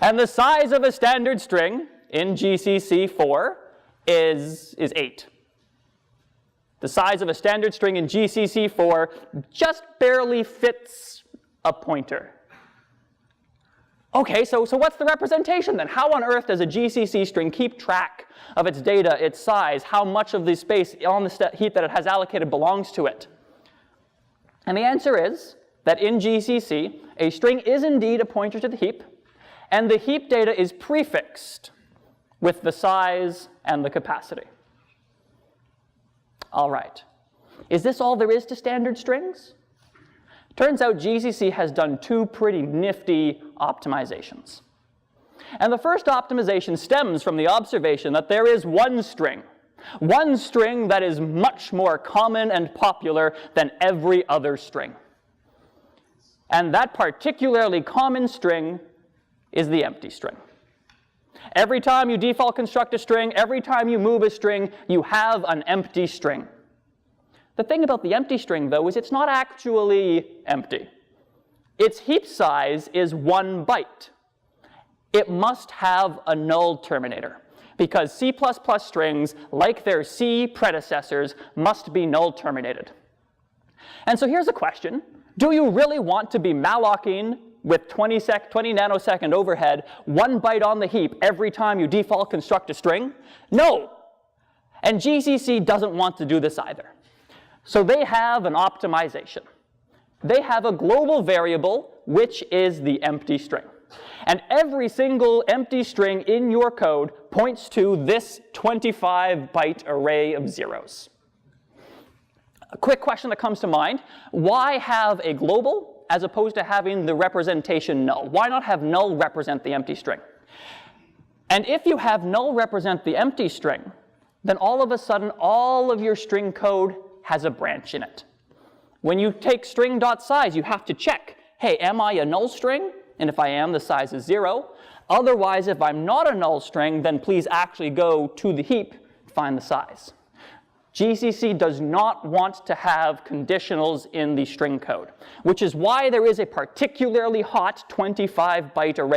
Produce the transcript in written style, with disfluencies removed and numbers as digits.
And the size of a standard string in GCC4 is 8. The size of a standard string in GCC4 just barely fits a pointer. Okay, so what's the representation then? How on earth does a GCC string keep track of its data, its size, how much of the space on the heap that it has allocated belongs to it? And the answer is that in GCC, a string is indeed a pointer to the heap, and the heap data is prefixed with the size and the capacity. All right. Is this all there is to standard strings? Turns out GCC has done two pretty nifty optimizations. And the first optimization stems from the observation that there is one string that is much more common and popular than every other string. And that particularly common string is the empty string. Every time you default construct a string, every time you move a string, you have an empty string. The thing about the empty string, though, is it's not actually empty. Its heap size is 1 byte. It must have a null terminator, because C++ strings, like their C predecessors, must be null terminated. And so here's a question. Do you really want to be mallocing with 20 nanosecond overhead 1 byte on the heap every time you default construct a string? No. And GCC doesn't want to do this either. So they have an optimization. They have a global variable, which is the empty string. And every single empty string in your code points to this 25-byte array of zeros. A quick question that comes to mind, why have a global as opposed to having the representation null? Why not have null represent the empty string? And if you have null represent the empty string, then all of a sudden all of your string code has a branch in it. When you take string.size, you have to check, hey, am I a null string? And if I am, the size is 0. Otherwise, if I'm not a null string, then please actually go to the heap, find the size. GCC does not want to have conditionals in the string code, which is why there is a particularly hot 25-byte array